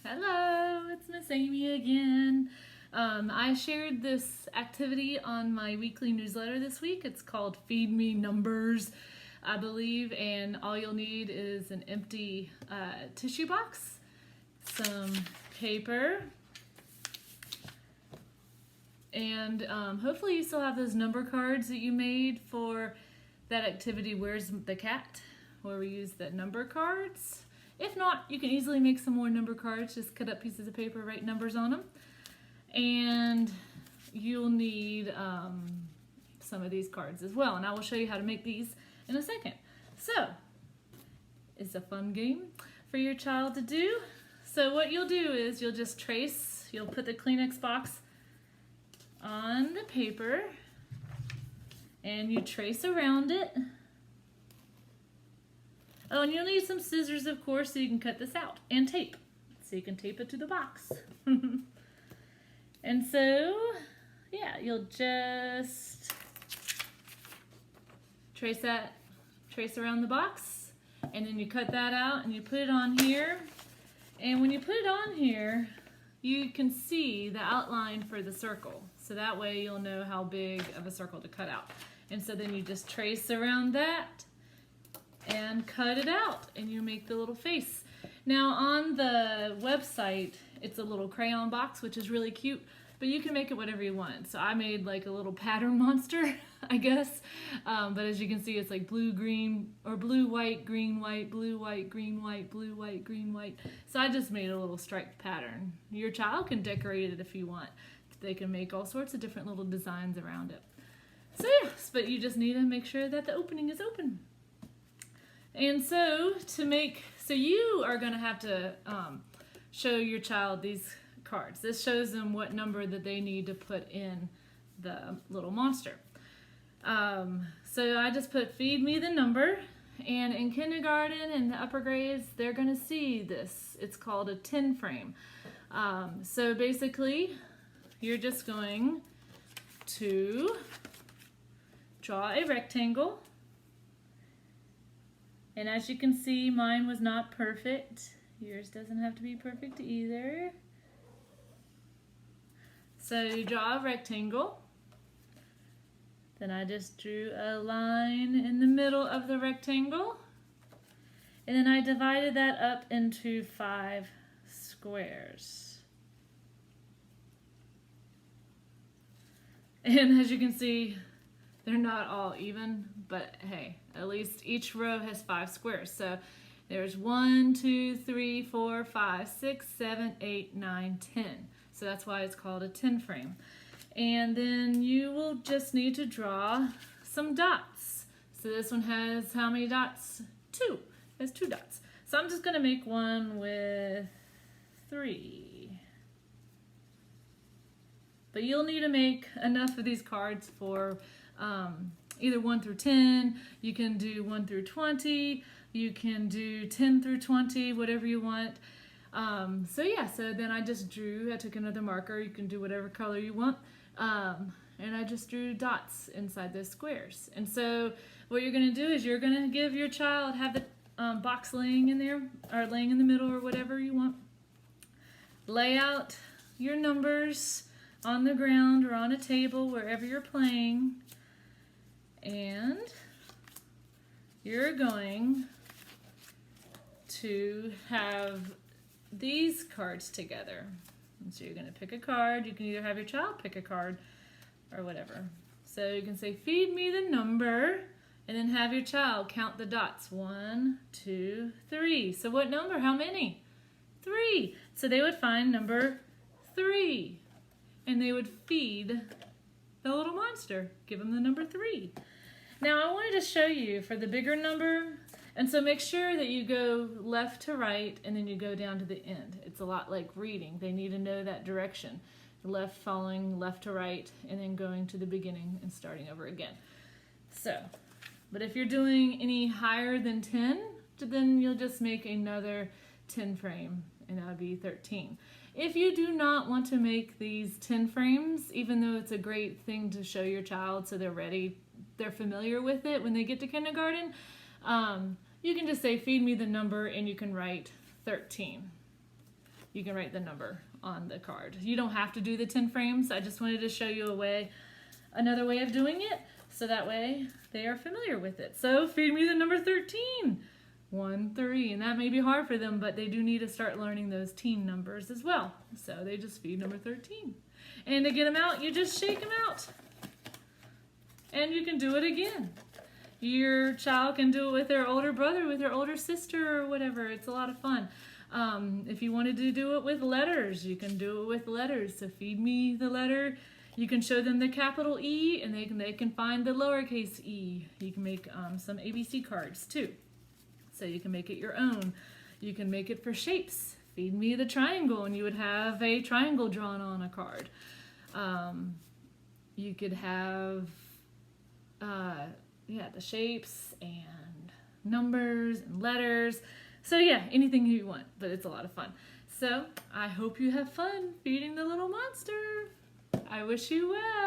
Hello, it's Miss Amy again. I shared this activity on my weekly newsletter this week. It's called Feed Me Numbers, I believe, and all you'll need is an empty tissue box, some paper, and hopefully you still have those number cards that you made for that activity, Where's the Cat, where we use the number cards. If not, you can easily make some more number cards. Just cut up pieces of paper, write numbers on them. And you'll need some of these cards as well. And I will show you how to make these in a second. So, it's a fun game for your child to do. So what you'll do is you'll just trace, you'll put the Kleenex box on the paper and you trace around it. Oh, and you'll need some scissors, of course, so you can cut this out, and tape, so you can tape it to the box. And so, yeah, you'll just trace around the box, and then you cut that out, and you put it on here. And when you put it on here, you can see the outline for the circle, so that way you'll know how big of a circle to cut out. And so then you just trace around that, and cut it out, and you make the little face. Now on the website, it's a little crayon box, which is really cute, but you can make it whatever you want. So I made like a little pattern monster, I guess. But as you can see, it's like blue, green, or blue, white, green, white, blue, white, green, white, blue, white, green, white. So I just made a little striped pattern. Your child can decorate it if you want. They can make all sorts of different little designs around it. So yes, but you just need to make sure that the opening is open. And so you are going to have to show your child these cards. This shows them what number that they need to put in the little monster. So I just put feed me the number, and in kindergarten and the upper grades, they're going to see this. It's called a 10 frame. So basically, you're just going to draw a rectangle. And as you can see, mine was not perfect. Yours doesn't have to be perfect either. So you draw a rectangle. Then I just drew a line in the middle of the rectangle. And then I divided that up into 5 squares. And as you can see, they're not all even, but hey, at least each row has 5 squares. So there's 1, 2, 3, 4, 5, 6, 7, 8, 9, 10. So that's why it's called a 10 frame. And then you will just need to draw some dots. So this one has how many dots? 2. It has 2 dots. So I'm just going to make one with 3. But you'll need to make enough of these cards for either 1 through 10, you can do 1 through 20, you can do 10 through 20, whatever you want. So then I took another marker, you can do whatever color you want, and I just drew dots inside those squares. And so what you're going to do is you're going to give your child, have the box laying in there, or laying in the middle, or whatever you want. Lay out your numbers on the ground or on a table, wherever you're playing. And you're going to have these cards together. And so you're going to pick a card. You can either have your child pick a card or whatever. So you can say, feed me the number, and then have your child count the dots. 1, 2, 3. So what number? How many? 3. So they would find number 3. And they would feed the little monster. Give them the number 3. Now I wanted to show you for the bigger number, and so make sure that you go left to right and then you go down to the end. It's a lot like reading. They need to know that direction. Left following left to right and then going to the beginning and starting over again. So, but if you're doing any higher than 10, then you'll just make another 10 frame, and that would be 13. If you do not want to make these 10 frames, even though it's a great thing to show your child so they're familiar with it when they get to kindergarten, you can just say, feed me the number, and you can write 13. you can write the number on the card. You don't have to do the 10 frames. I just wanted to show you another way of doing it, so that way they are familiar with it. So feed me the number 13. 1, 3, and that may be hard for them, but they do need to start learning those teen numbers as well. So they just feed number 13. And to get them out, you just shake them out. And you can do it again. Your child can do it with their older brother, with their older sister, or whatever. It's a lot of fun. If you wanted to do it with letters, you can do it with letters. So feed me the letter. You can show them the capital E, and they can find the lowercase e. You can make some ABC cards too. So you can make it your own. You can make it for shapes. Feed me the triangle, and you would have a triangle drawn on a card. You could have, the shapes and numbers and letters. So yeah, anything you want, but it's a lot of fun. So I hope you have fun feeding the little monster. I wish you well.